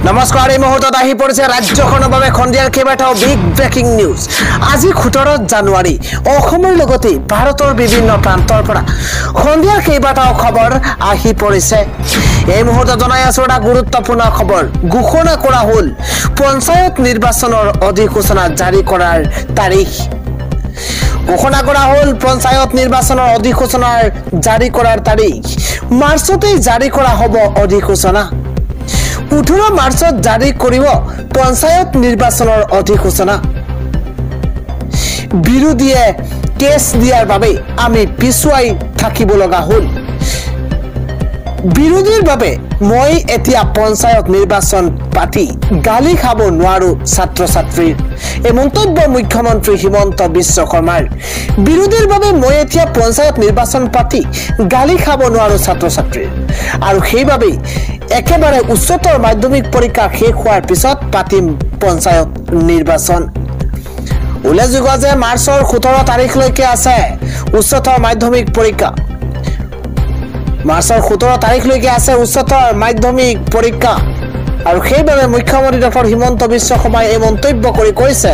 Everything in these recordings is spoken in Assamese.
নমস্কাৰ এই মুহূৰ্তত আহি পৰিছে ৰাজ্যখনৰ বাবে খন্দিয়াৰ কেইবাটাও বিগ ব্ৰেকিং নিউজ। আজি 17 জানুৱাৰী অসমৰ লগতে ভাৰতৰ বিভিন্ন প্ৰান্তৰ পৰা খন্দিয়াৰ কেইবাটাও খবৰ আহি পৰিছে। এই মুহূৰ্তত জনাই আছো এটা গুৰুত্বপূৰ্ণ খবৰ। ঘোষণা কৰা হ'ল পঞ্চায়ত নিৰ্বাচনৰ অধিসূচনা জাৰি কৰাৰ তাৰিখ। ঘোষণা কৰা হ'ল পঞ্চায়ত নিৰ্বাচনৰ অধিসূচনাৰ জাৰি কৰাৰ তাৰিখ। মাৰ্চতেই জাৰি কৰা হ'ব অধিসূচনা। 18 মাৰ্চত জাৰি কৰিব পঞ্চায়ত নিৰ্বাচনৰ অধিসূচনা। বিৰোধীয়ে কেছ দিয়াৰ বাবে আমি পিছুৱাই থাকিব লগা হ'ল। বিৰোধীৰ বাবে মই এতিয়া পঞ্চায়ত নিৰ্বাচন পাতি গালি খাব নোৱাৰো ছাত্ৰ ছাত্ৰীৰ। এই মন্তব্য মুখ্যমন্ত্ৰী হিমন্ত বিশ্ব শৰ্মাৰ। বিৰোধীৰ বাবে মই এতিয়া পঞ্চায়ত নিৰ্বাচন পাতি গালি খাব নোৱাৰো ছাত্ৰ ছাত্ৰীৰ, আৰু সেইবাবেই একেবাৰে উচ্চতৰ মাধ্যমিক পৰীক্ষা শেষ হোৱাৰ পিছত পাতিম পঞ্চায়ত নিৰ্বাচন। উল্লেখযোগ্য যে মাৰ্চৰ 17 তাৰিখলৈকে আছে উচ্চতৰ মাধ্যমিক পৰীক্ষা। মাৰ্চৰ 17 তাৰিখলৈকে আছে উচ্চতৰ মাধ্যমিক পৰীক্ষা, আৰু সেইবাবে মুখ্যমন্ত্ৰী ডক্টৰ হিমন্ত বিশ্ব শৰ্মাই এই মন্তব্য কৰি কৈছে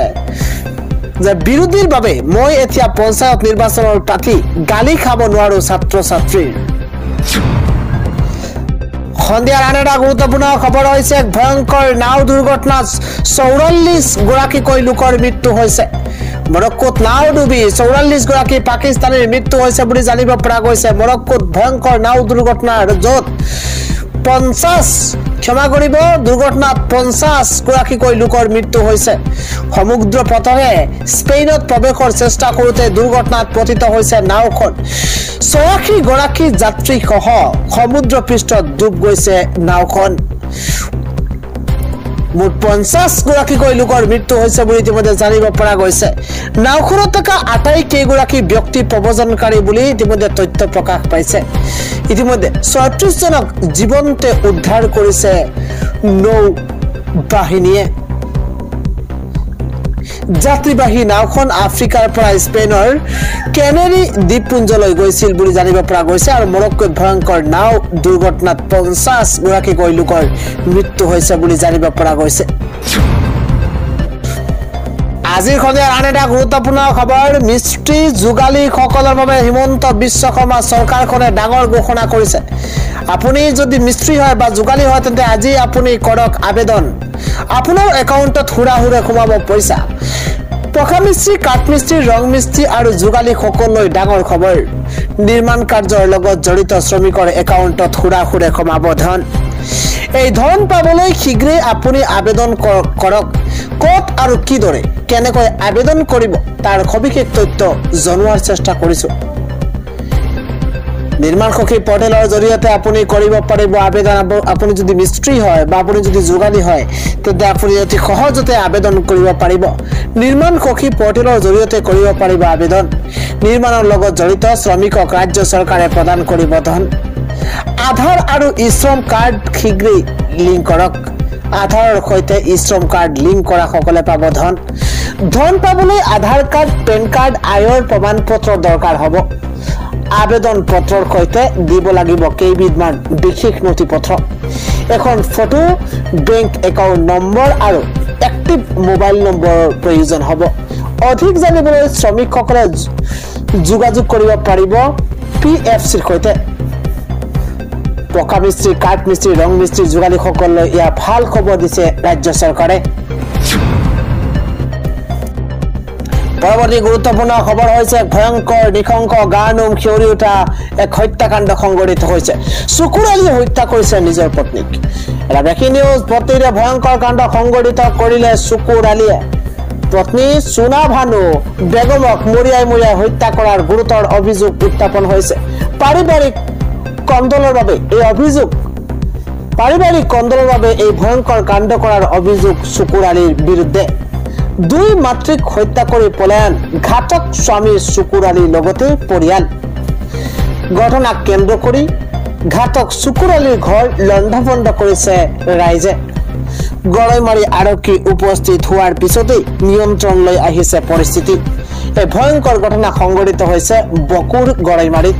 যে বিৰোধীৰ বাবে মই এতিয়া পঞ্চায়ত নিৰ্বাচনৰ পাতি গালি খাব নোৱাৰো ছাত্ৰ ছাত্ৰীৰ। সন্ধিয়াৰ আন এটা গুৰুত্বপূৰ্ণ খবৰ হৈছে ভয়ংকৰ নাও দুৰ্ঘটনাত 44 গৰাকীকৈ লোকৰ মৃত্যু হৈছে। মৰক্কোত নাও ডুবি 44 গৰাকী পাকিস্তানীৰ মৃত্যু হৈছে বুলি জানিব পৰা গৈছে। মৰক্কোত ভয়ংকৰ নাও দুৰ্ঘটনাৰ য'ত 50 দুৰ্ঘটনাত 50 গৰাকীকৈ লোকৰ মৃত্যু হৈছে। সমুদ্ৰ পথেৰে স্পেইনত প্ৰৱেশৰ চেষ্টা কৰোঁতে দুৰ্ঘটনাত পতিত হৈছে নাওখন। 86 গৰাকী যাত্ৰী সহ সমুদ্ৰ পৃষ্ঠত ডুব গৈছে নাওখন। মুঠ 50 গৰাকীকৈ লোকৰ মৃত্যু হৈছে বুলি ইতিমধ্যে জানিব পৰা গৈছে। নাওখনত থকা আটাইকেইগৰাকী ব্যক্তি প্ৰব্ৰজনকাৰী বুলি ইতিমধ্যে তথ্য প্ৰকাশ পাইছে। ইতিমধ্যে 36 জনক জীৱন্তে উদ্ধাৰ কৰিছে নৌ বাহিনীয়ে। যাত্ৰীবাহী নাওখন আফ্ৰিকাৰ পৰা স্পেইনৰ কেনেৰী দ্বীপপুঞ্জলৈ গৈছিল বুলি জানিব পৰা গৈছে, আৰু মৰক্কোত ভয়ংকৰ নাও দুৰ্ঘটনাত 50 গৰাকীকৈ লোকৰ মৃত্যু হৈছে বুলি জানিব পৰা গৈছে। আজিৰ সন্ধিয়াৰ আন এটা গুৰুত্বপূৰ্ণ খবৰ। মিস্ত্ৰী যোগালীসকলৰ বাবে হিমন্ত বিশ্ব শৰ্মা চৰকাৰখনে ডাঙৰ ঘোষণা কৰিছে। আপুনি যদি মিস্ত্ৰী হয় বা যোগালী হয় তেন্তে আজি আপুনি কৰক আবেদন। আপোনাৰ একাউণ্টত হুৰাহুৰে সোমাব পইচা। পকা মিস্ত্ৰী, কাঠ মিস্ত্ৰী, ৰং মিস্ত্ৰী আৰু যোগালীসকললৈ ডাঙৰ খবৰ। নিৰ্মাণ কাৰ্যৰ লগত জড়িত শ্ৰমিকৰ একাউণ্টত হুৰাহুৰে সোমাব ধন। এই ধন পাবলৈ শীঘ্ৰেই আপুনি আবেদন কৰক। ক'ত আৰু কিদৰে কেনেকৈ আবেদন কৰিব তাৰ সবিশেষ তথ্য জনোৱাৰ চেষ্টা কৰিছো। নিৰ্মাণ সখী পৰ্টেলৰ জৰিয়তে আপুনি কৰিব পাৰিব আবেদন। আপুনি যদি মিস্ত্ৰী হয় বা আপুনি যদি যোগালী হয় তেন্তে আপুনি অতি সহজতে আবেদন কৰিব পাৰিব। নিৰ্মাণ সখী পৰ্টেলৰ জৰিয়তে কৰিব পাৰিব আবেদন। নিৰ্মাণৰ লগত জড়িত শ্ৰমিকক ৰাজ্য চৰকাৰে প্ৰদান কৰিব ধন। আধাৰ আৰু ই-শ্ৰম কাৰ্ড শীঘ্ৰেই লিংক কৰক। আধাৰৰ সৈতে ই-শ্ৰম কাৰ্ড লিংক কৰা সকলে পাব ধন। ধন পাবলৈ আধাৰ কাৰ্ড, পেন কাৰ্ড, আয়ৰ প্ৰমাণ পত্ৰ দৰকাৰ হ'ব। আবেদন পত্ৰৰ সৈতে দিব লাগিব কেইবিধমান বিশেষ নথি পত্ৰ। এখন ফটো, বেংক একাউণ্ট নম্বৰ আৰু এক্টিভ মোবাইল নম্বৰৰ প্ৰয়োজন হ'ব। অধিক জানিবলৈ শ্ৰমিকসকলে যোগাযোগ কৰিব পাৰিব PFCৰ সৈতে। পকা মিস্ত্ৰী, কাঠ মিস্ত্ৰী, ৰং মিস্ত্ৰী, যোগালীসকললৈ এয়া ভাল খবৰ দিছে ৰাজ্য চৰকাৰে। পৰৱৰ্তী গুৰুত্বপূৰ্ণ খবৰ হৈছে ভয়ংকৰ নিশংস গা নোম শিয়ৰি উঠা এক হত্যাকাণ্ড সংঘটিত হৈছে। চকুৰ আলীয়ে হত্যা কৰিছে নিজৰ পত্নীক। এটা ব্ৰেকিং নিউজ। পত্নীৰে ভয়ংকৰ কাণ্ড সংঘটিত কৰিলে চকুৰ আলীয়ে। পত্নী সোনা ভানু বেগমক মৰিয়াই হত্যা কৰাৰ গুৰুতৰ অভিযোগ উত্থাপন হৈছে। পাৰিবাৰিক কন্দলৰ বাবে এই ভয়ংকৰ কাণ্ড কৰাৰ অভিযোগ চকুৰ আলীৰ বিৰুদ্ধে। 2 মাতৃক হত্যা কৰি পলায়ন ঘাতক স্বামী চকুৰ আলীৰ লগতে পৰিয়াল। ঘটনাক কেন্দ্ৰ কৰি ঘাতক চকুৰ আলীৰ ঘৰ লণ্ডভণ্ড কৰিছে ৰাইজে। গৰৈমাৰী আৰক্ষী উপস্থিত হোৱাৰ পিছতেই নিয়ন্ত্ৰণলৈ আহিছে পৰিস্থিতি। এই ভয়ংকৰ ঘটনা সংঘটিত হৈছে বকুৰ গৰৈমাৰীত।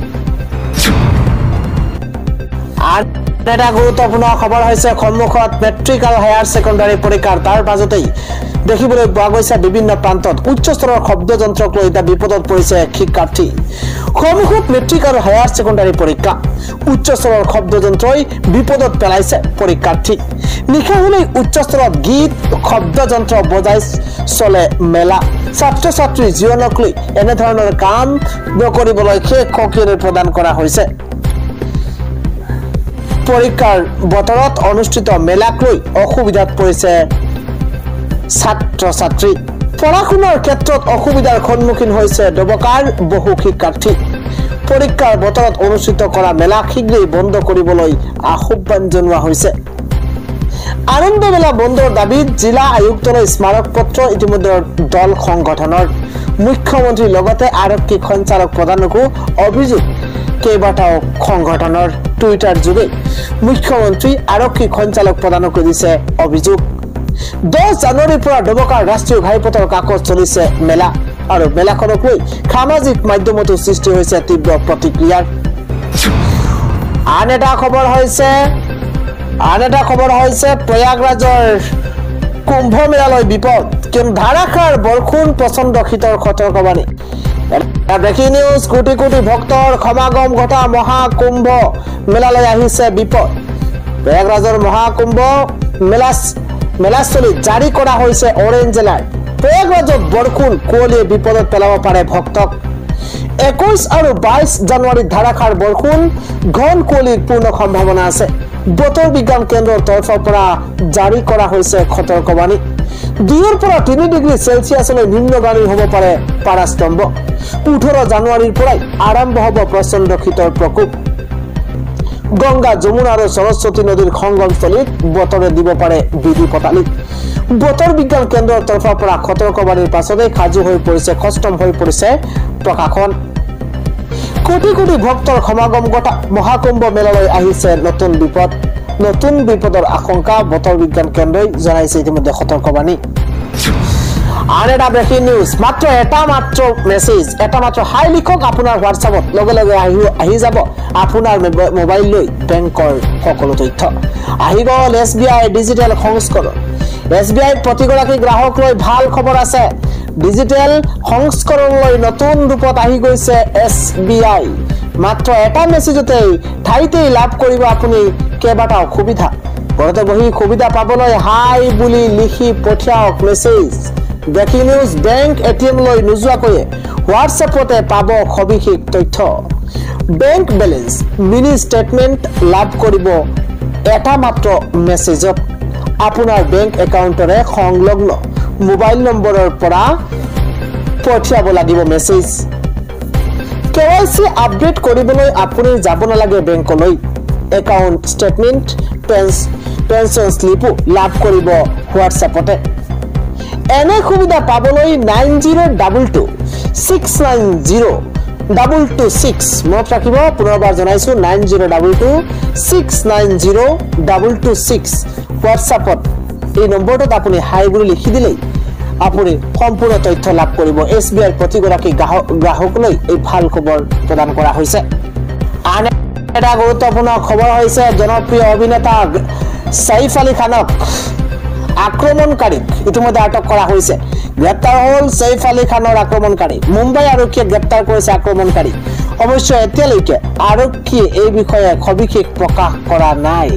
এটা গুৰুত্বপূৰ্ণ খবৰ হৈছে সন্মুখত মেট্ৰিক আৰু হায়াৰ ছেকেণ্ডাৰী পৰীক্ষাৰ তাৰ মাজতেই দেখিবলৈ পোৱা গৈছে বিভিন্ন প্ৰান্তত উচ্চ স্তৰৰ শব্দযন্ত্ৰক লৈ এটা বিপদত পৰিছে শিক্ষাৰ্থী সন্মুখত মেট্ৰিক আৰু হায়াৰ ছেকেণ্ডাৰী পৰীক্ষা উচ্চ স্তৰৰ শব্দযন্ত্ৰই বিপদত পেলাইছে পৰীক্ষাৰ্থী নিশা হলেই উচ্চ স্তৰত গীত শব্দযন্ত্ৰ বজাই চলে মেলা ছাত্ৰ ছাত্ৰীৰ জীৱনক লৈ এনেধৰণৰ কাম নকৰিবলৈ শিক্ষকসকলে প্ৰদান কৰা হৈছে পৰীক্ষাৰ বতৰত অনুষ্ঠিত মেলাক লৈ অসুবিধাত পৰিছে ছাত্ৰ ছাত্ৰী পঢ়াশুনাৰ ক্ষেত্ৰত অসুবিধাৰ সন্মুখীন হৈছে দবকাৰ বহু শিক্ষাৰ্থী পৰীক্ষাৰ বতৰত অনুষ্ঠিত কৰা মেলা শীঘ্ৰেই বন্ধ কৰিবলৈ আহ্বান জনোৱা হৈছে আনন্দ মেলা বন্ধৰ দাবীত জিলা আয়ুক্তলৈ স্মাৰক পত্ৰ ইতিমধ্যে দল সংগঠনৰ মুখ্যমন্ত্ৰীৰ লগতে আৰক্ষী সঞ্চালক প্ৰধানকো অভিযোগ কেইবাটাও সংগঠনৰ টুইটাৰ যোগে মুখ্যমন্ত্ৰী আৰক্ষী সঞ্চালক প্ৰধানকো দিছে অভিযোগ 10 জানুৱাৰীৰ পৰা ডবকাৰ ৰাষ্ট্ৰীয় ঘাইপথৰ কাষত চলিছে মেলা আৰু মেলাখনক লৈ সামাজিক মাধ্যমতো সৃষ্টি হৈছে তীব্ৰ প্ৰতিক্ৰিয়াৰ আন এটা খবৰ হৈছে প্ৰয়াগৰাজৰ কুম্ভ মেলালৈ বিপদ কিন্তু ধাৰাসাৰ বৰষুণ প্ৰচণ্ড শীতৰ সতৰ্কবাণী ব্ৰেকিং নিউজ কোটি কোটি ভক্তৰ সমাগম ঘটা মহাকুম্ভ মেলালৈ আহিছে বিপদ প্ৰয়াগৰাজৰ মহাকুম্ভ মেলাস্থলীত জাৰি কৰা হৈছে অৰেঞ্জ এলাৰ্ট প্ৰয়াগৰাজত বৰষুণ কুঁৱলীয়ে বিপদত পেলাব পাৰে ভক্তক 21 আৰু 22 জানুৱাৰীত ধাৰাসাৰ বৰষুণ ঘন কুঁৱলীৰ পূৰ্ণ সম্ভাৱনা আছে বতৰ বিজ্ঞান কেন্দ্ৰৰ তৰফৰ পৰা জাৰি কৰা হৈছে সতৰ্কবাণী 2 পৰা 3 ডিগ্ৰী সেলসিয়াছলৈ নিম্নগামী হ'ব পাৰে পাৰাস্তম্ভ 18 জানুৱাৰীৰ পৰাই আৰম্ভ হ'ব প্ৰচণ্ড শীতৰ প্ৰকোপ গংগা যমুনা আৰু সৰস্বতী নদীৰ সংগমস্থলীত বতৰে দিব পাৰে বিধি পতালি বতৰ বিজ্ঞান কেন্দ্ৰৰ তৰফৰ পৰা সতৰ্কবাণীৰ পাছতে খাজু হৈ পৰিছে খষ্টম হৈ পৰিছে প্ৰকাশন কোটি কোটি ভক্তৰ সমাগম ঘটা মহাকুম্ভ মেলালৈ আহিছে নতুন বিপদৰ আশংকা বতৰ বিজ্ঞান কেন্দ্ৰই জনাইছে ইতিমধ্যে সতৰ্কবাণী আন এটা ব্ৰেকিং নিউজ মাত্ৰ মেছেজ এটা মাত্ৰ হাই লিখক আপোনাৰ হোৱাটছআপত লগে লগে আহি যাব আপোনাৰ মোবাইল লৈ বেংকৰ সকলো তথ্য আহি গ'ল SBI ডিজিটেল সংস্কৰণ SBI প্ৰতিগৰাকী গ্ৰাহক লৈ ভাল খবৰ আছে ডিজিটেল সংস্কৰণলৈ নতুন ৰূপত আহি গৈছে SBI মাত্ৰ এটা মেছেজতেই ঠাইতেই লাভ কৰিব আপুনি কেইবাটাও সুবিধা ঘৰতে বহি সুবিধা পাবলৈ হাই বুলি লিখি পঠিয়াওক message breaking news bank ATM লৈ নোযোৱাকৈ হোৱাটছএপতে পাব সবিশেষ তথ্য বেংক বেলেন্স মিনি ষ্টেটমেণ্ট লাভ কৰিব এটা মাত্ৰ মেছেজত আপোনাৰ বেংক একাউণ্টৰে সংলগ্ন মোবাইল নম্বৰৰ পৰা পঠিয়াব লাগিব মেছেজ KYC আপডেট কৰিবলৈ আপুনি যাব নালাগে বেংকলৈ একাউণ্ট ষ্টেটমেণ্ট পেনশন স্লিপো লাভ কৰিব হোৱাটছএপতে এনে সুবিধা পাবলৈ 9022690226 মনত ৰাখিব পুনৰবাৰ জনাইছো 9022690226 হোৱাটছএপত এই নম্বৰটোত আপুনি হাই বুলি লিখি দিলেই আপুনি সম্পূৰ্ণ তথ্য লাভ কৰিব SBI প্ৰতিগৰাকী গ্ৰাহকলৈ এই ভাল খবৰ প্ৰদান কৰা হৈছে আন এটা গুৰুত্বপূৰ্ণ খবৰ হৈছে জনপ্ৰিয় অভিনেতা সাইফ আলী খানক আক্ৰমণকাৰীক ইতিমধ্যে আটক কৰা হৈছে গ্ৰেপ্তাৰ হ'ল সাইফ আলী খানৰ আক্ৰমণকাৰী মুম্বাই আৰক্ষীয়ে গ্ৰেপ্তাৰ কৰিছে আক্ৰমণকাৰী অৱশ্যে এতিয়ালৈকে আৰক্ষীয়ে এই বিষয়ে সবিশেষ প্ৰকাশ কৰা নাই